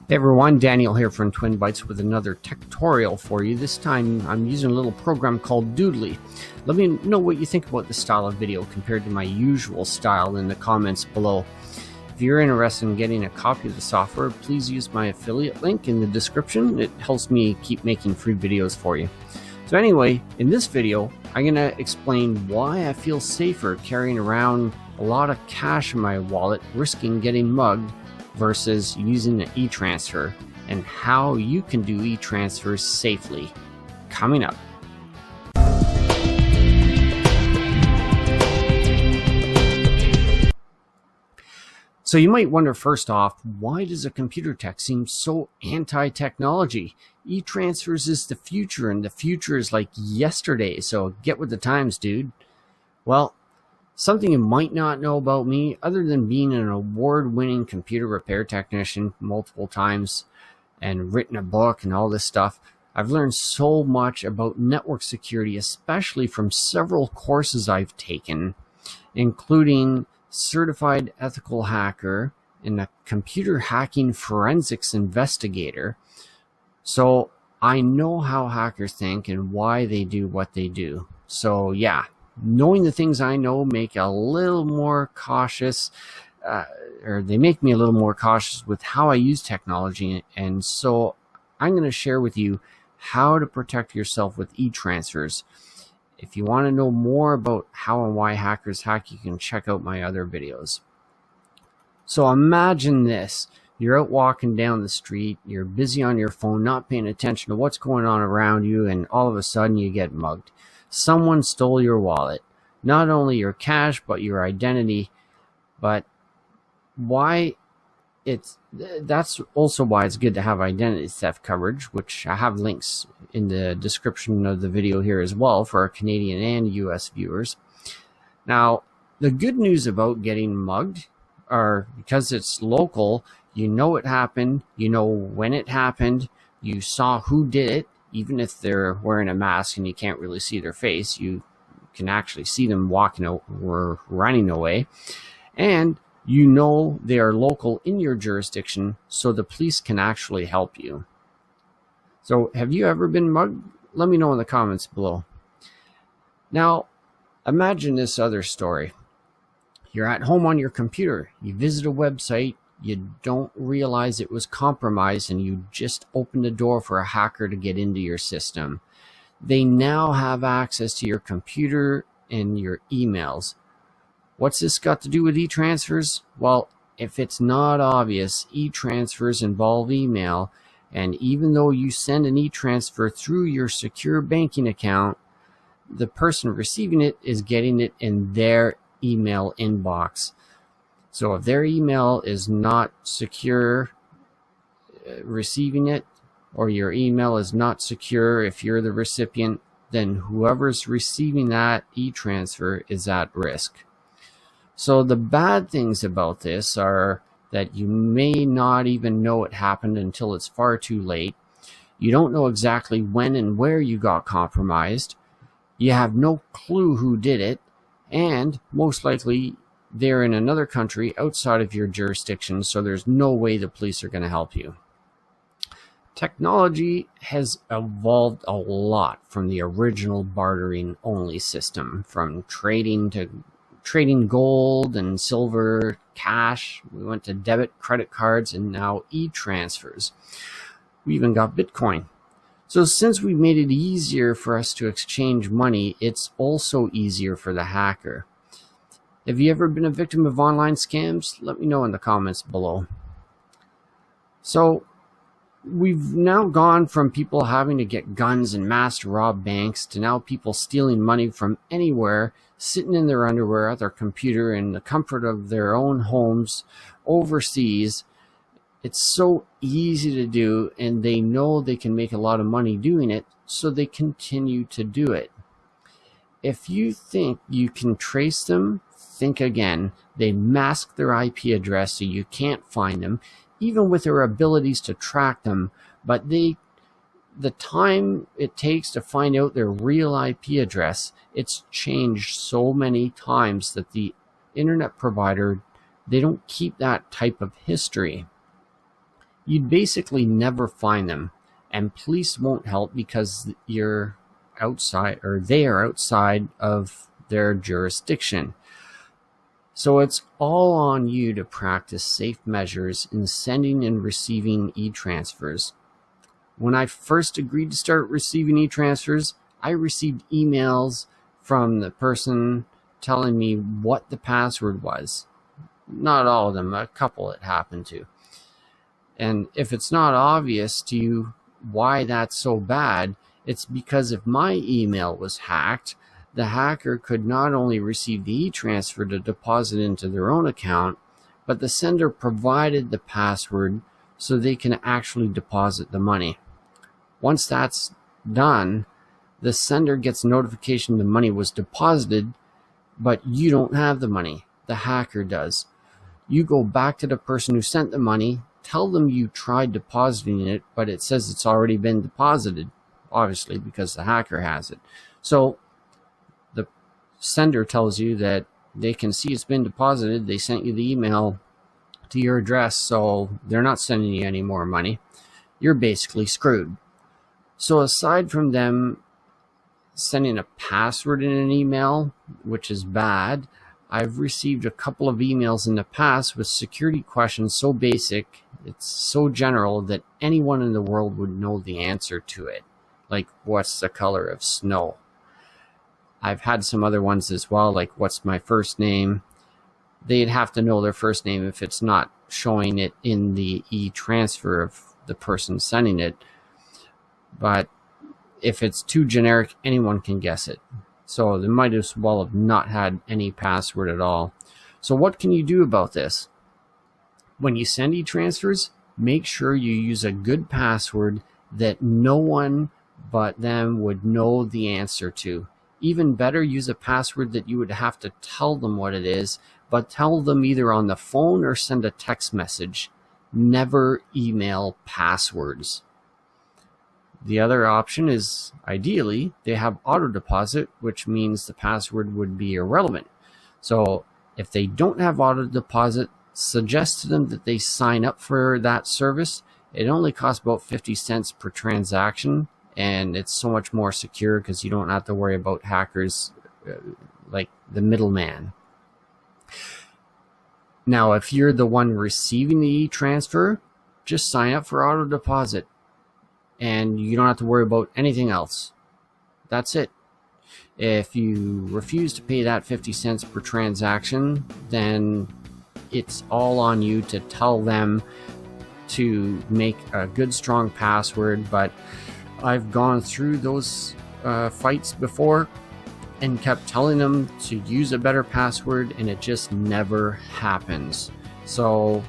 Hey everyone, Daniel here from Twin Bytes with another tutorial for you. This time I'm using a little program called Doodly. Let me know what you think about the style of video compared to my usual style in the comments below. If you're interested in getting a copy of the software, please use my affiliate link in the description. It helps me keep making free videos for you. So anyway, in this video, I'm going to explain why I feel safer carrying around a lot of cash in my wallet, risking getting mugged, versus using an e-transfer, and how you can do e-transfers safely. Coming up. So you might wonder, first off, why does a computer tech seem so anti-technology? E-transfers is the future, and the future is like yesterday, so get with the times, dude. Well, something you might not know about me, other than being an award-winning computer repair technician multiple times and written a book and all this stuff, I've learned so much about network security, especially from several courses I've taken, including Certified Ethical Hacker and a Computer Hacking Forensics Investigator. So I know how hackers think and why they do what they do. So yeah. Knowing the things I know make a little more cautious, or they make me a little more cautious with how I use technology. And so I'm going to share with you how to protect yourself with e-transfers. If you want to know more about how and why hackers hack, you can check out my other videos. So imagine this. You're out walking down the street, you're busy on your phone, not paying attention to what's going on around you, and all of a sudden you get mugged. Someone stole your wallet, not only your cash, but your identity. But that's also why it's good to have identity theft coverage, which I have links in the description of the video here as well for our Canadian and US viewers. Now, the good news about getting mugged are, because it's local, you know it happened, you know when it happened, you saw who did it. Even if they're wearing a mask and you can't really see their face, you can actually see them walking or running away. And you know they are local in your jurisdiction, so the police can actually help you. So have you ever been mugged? Let me know in the comments below. Now, imagine this other story. You're at home on your computer. You visit a website. You don't realize it was compromised, and you just opened the door for a hacker to get into your system. They now have access to your computer and your emails. What's this got to do with e-transfers? Well, if it's not obvious, e-transfers involve email, and even though you send an e-transfer through your secure banking account, the person receiving it is getting it in their email inbox. So if their email is not secure receiving it, or your email is not secure if you're the recipient, then whoever's receiving that e-transfer is at risk. So the bad things about this are that you may not even know it happened until it's far too late. You don't know exactly when and where you got compromised. You have no clue who did it, and most likely they're in another country outside of your jurisdiction, so there's no way the police are going to help you. Technology has evolved a lot from the original bartering only system, from trading gold and silver, cash. We went to debit, credit cards, and now e-transfers. We even got Bitcoin. So since we've made it easier for us to exchange money, it's also easier for the hacker. Have you ever been a victim of online scams? Let me know in the comments below. So we've now gone from people having to get guns and mass rob banks to now people stealing money from anywhere, sitting in their underwear at their computer in the comfort of their own homes overseas. It's so easy to do, and they know they can make a lot of money doing it, so they continue to do it. If you think you can trace them, think again. They mask their IP address so you can't find them, even with their abilities to track them, but the time it takes to find out their real IP address, it's changed so many times that the internet provider, they don't keep that type of history. you'd basically never find them, and police won't help because you're outside, or they are outside of their jurisdiction. So it's all on you to practice safe measures in sending and receiving e-transfers. When I first agreed to start receiving e-transfers, I received emails from the person telling me what the password was. Not all of them, a couple it happened to. And if it's not obvious to you why that's so bad, it's because if my email was hacked, the hacker could not only receive the e-transfer to deposit into their own account, but the sender provided the password so they can actually deposit the money. Once that's done, the sender gets notification the money was deposited, but you don't have the money. The hacker does. You go back to the person who sent the money, tell them you tried depositing it, but it says it's already been deposited, obviously, because the hacker has it. So the sender tells you that they can see it's been deposited. They sent you the email to your address, so they're not sending you any more money. You're basically screwed. So aside from them sending a password in an email, which is bad, I've received a couple of emails in the past with security questions so basic, it's so general that anyone in the world would know the answer to it. Like, what's the color of snow? I've had some other ones as well, like, what's my first name? They'd have to know their first name if it's not showing it in the e-transfer of the person sending it. But if it's too generic, anyone can guess it. So they might as well have not had any password at all. So what can you do about this? When you send e-transfers, make sure you use a good password that no one but them would know the answer to. Even better, use a password that you would have to tell them what it is, but tell them either on the phone or send a text message. Never email passwords. The other option is, ideally, they have auto deposit, which means the password would be irrelevant. So if they don't have auto deposit, suggest to them that they sign up for that service. It only costs about 50 cents per transaction, and it's so much more secure because you don't have to worry about hackers like the middleman. Now, if you're the one receiving the e-transfer, just sign up for auto deposit, and you don't have to worry about anything else. That's it. If you refuse to pay that 50 cents per transaction, then it's all on you to tell them to make a good, strong password. But I've gone through those fights before and kept telling them to use a better password, and it just never happens. So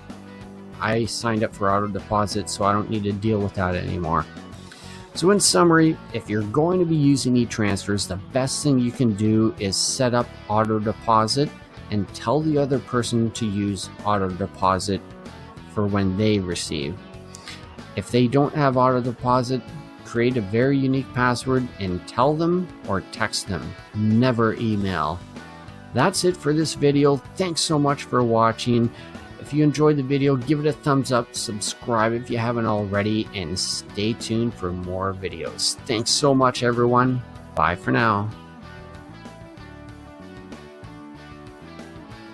I signed up for auto deposit, so I don't need to deal with that anymore. So in summary, if you're going to be using e-transfers, the best thing you can do is set up auto deposit and tell the other person to use auto deposit for when they receive. If they don't have auto deposit, create a very unique password and tell them or text them. Never email. That's it for this video. Thanks so much for watching. If you enjoyed the video, give it a thumbs up, subscribe if you haven't already, and stay tuned for more videos. Thanks so much, everyone. Bye for now.